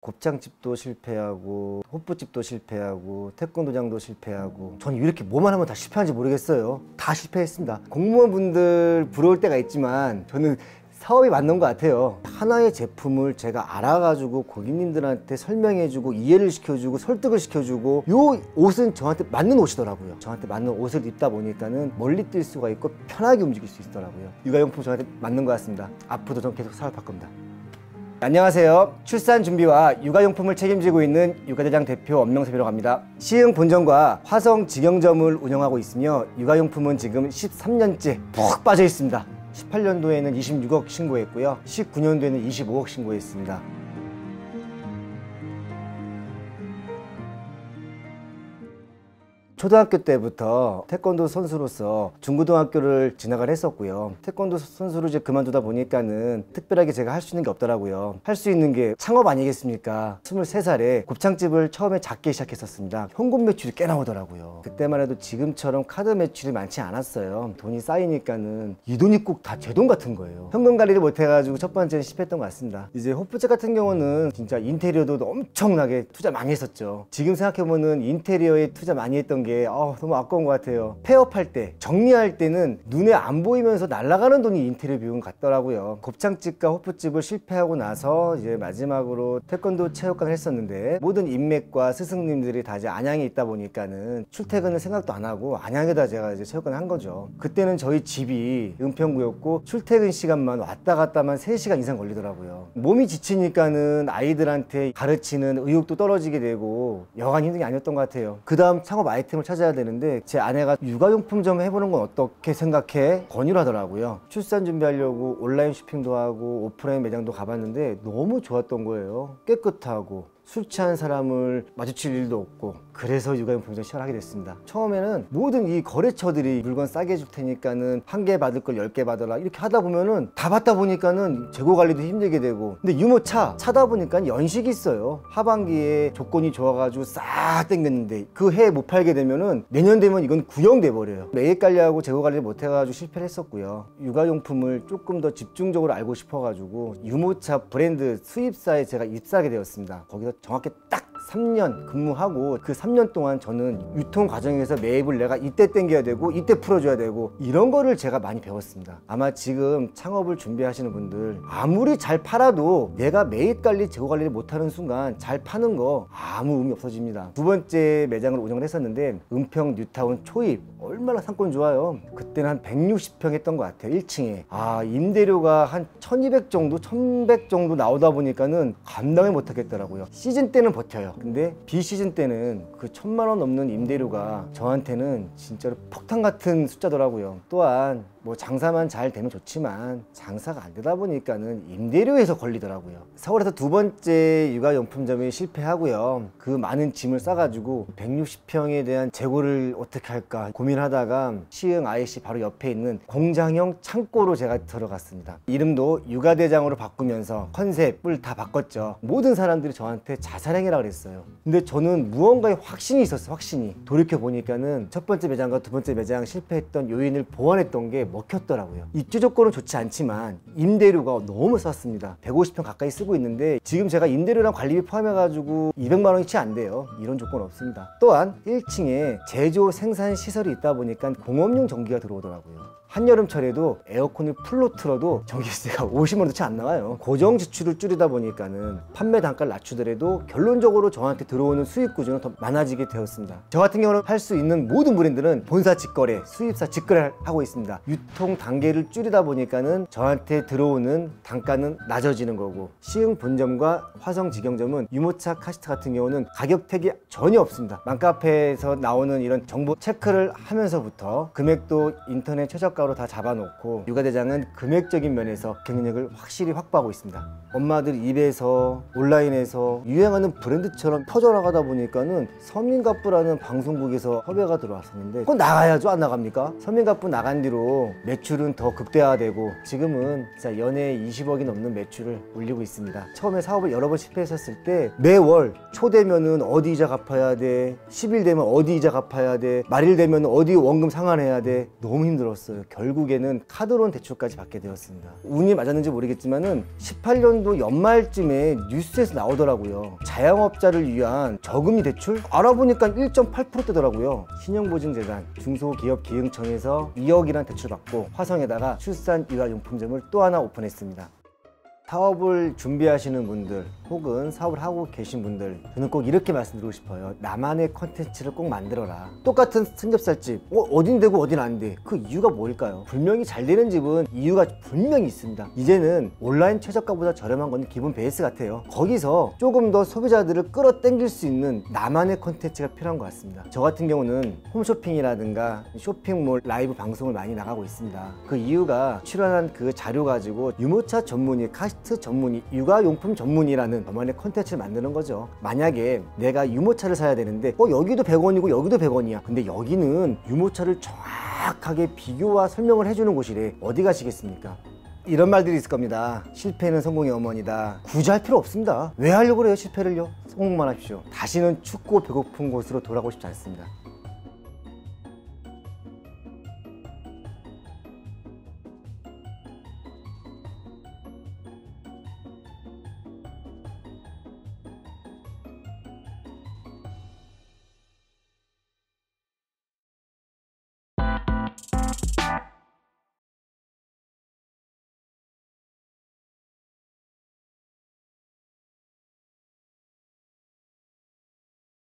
곱창집도 실패하고 호프집도 실패하고 태권도장도 실패하고 전 이렇게 뭐만 하면 다 실패하는지 모르겠어요. 다 실패했습니다. 공무원분들 부러울 때가 있지만 저는 사업이 맞는 것 같아요. 하나의 제품을 제가 알아가지고 고객님들한테 설명해주고 이해를 시켜주고 설득을 시켜주고 요 옷은 저한테 맞는 옷이더라고요. 저한테 맞는 옷을 입다 보니까는 멀리 뛸 수가 있고 편하게 움직일 수 있더라고요. 육아용품 저한테 맞는 것 같습니다. 앞으로도 전 계속 사업할 겁니다. 안녕하세요. 출산 준비와 육아용품을 책임지고 있는 육아대장 대표 엄명섭이라고 합니다. 시흥 본점과 화성 직영점을 운영하고 있으며 육아용품은 지금 13년째 푹 빠져 있습니다. 18년도에는 26억 신고했고요. 19년도에는 25억 신고했습니다. 초등학교 때부터 태권도 선수로서 중고등학교를 진학을 했었고요. 태권도 선수를 이제 그만두다 보니까는 특별하게 제가 할 수 있는 게 없더라고요. 할 수 있는 게 창업 아니겠습니까? 23살에 곱창집을 처음에 작게 시작했었습니다. 현금 매출이 꽤 나오더라고요. 그때만 해도 지금처럼 카드 매출이 많지 않았어요. 돈이 쌓이니까는 이 돈이 꼭 다 제 돈 같은 거예요. 현금 관리를 못 해가지고 첫 번째는 실패했던 것 같습니다. 이제 호프집 같은 경우는 진짜 인테리어도 엄청나게 투자 많이 했었죠. 지금 생각해보면 인테리어에 투자 많이 했던 게 너무 아까운 것 같아요. 폐업할 때, 정리할 때는 눈에 안 보이면서 날아가는 돈이 인테리어 비용 같더라고요. 곱창집과 호프집을 실패하고 나서 이제 마지막으로 태권도 체육관을 했었는데 모든 인맥과 스승님들이 다 이제 안양에 있다 보니까는 출퇴근을 생각도 안 하고 안양에다 제가 이제 체육관을 한 거죠. 그때는 저희 집이 은평구였고 출퇴근 시간만 왔다 갔다만 3시간 이상 걸리더라고요. 몸이 지치니까는 아이들한테 가르치는 의욕도 떨어지게 되고 여간 힘든 게 아니었던 것 같아요. 그 다음 창업 아이템을 찾아야 되는데 제 아내가 육아용품 점 해보는 건 어떻게 생각해? 권유를 하더라고요. 출산 준비하려고 온라인 쇼핑도 하고 오프라인 매장도 가봤는데 너무 좋았던 거예요. 깨끗하고 술 취한 사람을 마주칠 일도 없고 그래서 육아용품점 시작하게 됐습니다. 처음에는 모든 이 거래처들이 물건 싸게 해줄 테니까는 1개 받을 걸 10개 받아라 이렇게 하다 보면은 다 받다 보니까는 재고 관리도 힘들게 되고 근데 유모차 차다 보니까 연식이 있어요. 하반기에 조건이 좋아가지고 싹 땡겼는데 그 해 못 팔게 되면은 내년 되면 이건 구형돼 버려요. 매입 관리하고 재고 관리를 못 해가지고 실패를 했었고요. 육아용품을 조금 더 집중적으로 알고 싶어가지고 유모차 브랜드 수입사에 제가 입사하게 되었습니다. 거기서 정확히 딱 3년 근무하고 그 3년 동안 저는 유통 과정에서 매입을 내가 이때 땡겨야 되고 이때 풀어줘야 되고 이런 거를 제가 많이 배웠습니다. 아마 지금 창업을 준비하시는 분들 아무리 잘 팔아도 내가 매입 관리, 재고 관리를 못하는 순간 잘 파는 거 아무 의미 없어집니다. 두 번째 매장을 운영을 했었는데 은평 뉴타운 초입 얼마나 상권 좋아요. 그때는 한 160평 했던 것 같아요. 1층에 임대료가 한 1200 정도 1100 정도 나오다 보니까는 감당을 못하겠더라고요. 시즌 때는 버텨요. 근데 비시즌 때는 그 1000만 원 넘는 임대료가 저한테는 진짜로 폭탄 같은 숫자더라고요. 또한 뭐 장사만 잘 되면 좋지만 장사가 안 되다 보니까는 임대료에서 걸리더라고요. 서울에서 두 번째 육아용품점이 실패하고요. 그 많은 짐을 싸가지고 160평에 대한 재고를 어떻게 할까 고민하다가 시흥 IC 바로 옆에 있는 공장형 창고로 제가 들어갔습니다. 이름도 육아대장으로 바꾸면서 컨셉을 다 바꿨죠. 모든 사람들이 저한테 자살행위라 그랬어요. 근데 저는 무언가에 확신이 있었어요. 확신이. 돌이켜보니까는 첫 번째 매장과 두 번째 매장 실패했던 요인을 보완했던 게 먹혔더라고요. 입주 조건은 좋지 않지만 임대료가 너무 쌌습니다. 150평 가까이 쓰고 있는데 지금 제가 임대료랑 관리비 포함해가지고 200만 원이 채 안 돼요. 이런 조건 없습니다. 또한 1층에 제조 생산 시설이 있다 보니까 공업용 전기가 들어오더라고요. 한여름철에도 에어컨을 풀로 틀어도 전기세가 50만 원도 채 안 나와요. 고정 지출을 줄이다 보니까는 판매 단가를 낮추더라도 결론적으로 저한테 들어오는 수익 구조는 더 많아지게 되었습니다. 저 같은 경우는 할 수 있는 모든 브랜드는 본사 직거래, 수입사 직거래를 하고 있습니다. 유통 단계를 줄이다 보니까는 저한테 들어오는 단가는 낮아지는 거고 시흥 본점과 화성 직영점은 유모차 카시트 같은 경우는 가격 택이 전혀 없습니다. 맘카페에서 나오는 이런 정보 체크를 하면서부터 금액도 인터넷 최저가로 다 잡아놓고 육아대장은 금액적인 면에서 경쟁력을 확실히 확보하고 있습니다. 엄마들 입에서 온라인에서 유행하는 브랜드처럼 퍼져나가다 보니까는 서민갑부라는 방송국에서 섭외가 들어왔었는데 그건 나가야죠. 안 나갑니까? 서민갑부 나간 뒤로 매출은 더 극대화되고 지금은 진짜 연에 20억이 넘는 매출을 올리고 있습니다. 처음에 사업을 여러 번 실패했었을 때 매월 초 되면은 어디 이자 갚아야 돼, 10일 되면 어디 이자 갚아야 돼, 말일 되면 어디 원금 상환해야 돼. 너무 힘들었어요. 결국에는 카드론 대출까지 받게 되었습니다. 운이 맞았는지 모르겠지만은 18년도 연말쯤에 뉴스에서 나오더라고요. 자영업자를 위한 저금리 대출? 알아보니까 1.8%대더라고요. 신용보증재단 중소기업기금청에서 2억이란 대출 받고 화성에다가 출산 육아용품점을 또 하나 오픈했습니다. 사업을 준비하시는 분들 혹은 사업을 하고 계신 분들, 저는 꼭 이렇게 말씀드리고 싶어요. 나만의 컨텐츠를 꼭 만들어라. 똑같은 삼겹살집 어딘 되고 어딘 안 돼. 그 이유가 뭘까요? 분명히 잘 되는 집은 이유가 분명히 있습니다. 이제는 온라인 최저가보다 저렴한 건 기본 베이스 같아요. 거기서 조금 더 소비자들을 끌어당길 수 있는 나만의 컨텐츠가 필요한 것 같습니다. 저 같은 경우는 홈쇼핑이라든가 쇼핑몰 라이브 방송을 많이 나가고 있습니다. 그 이유가 출연한 그 자료 가지고 유모차 전문의, 카시트 전문의, 육아용품 전문의라는 저만의 컨텐츠를 만드는 거죠. 만약에 내가 유모차를 사야 되는데 여기도 100원이고 여기도 100원이야. 근데 여기는 유모차를 정확하게 비교와 설명을 해주는 곳이래. 어디 가시겠습니까? 이런 말들이 있을 겁니다. 실패는 성공의 어머니다. 굳이 할 필요 없습니다. 왜 하려고 그래요, 실패를요? 성공만 하십시오. 다시는 춥고 배고픈 곳으로 돌아가고 싶지 않습니다.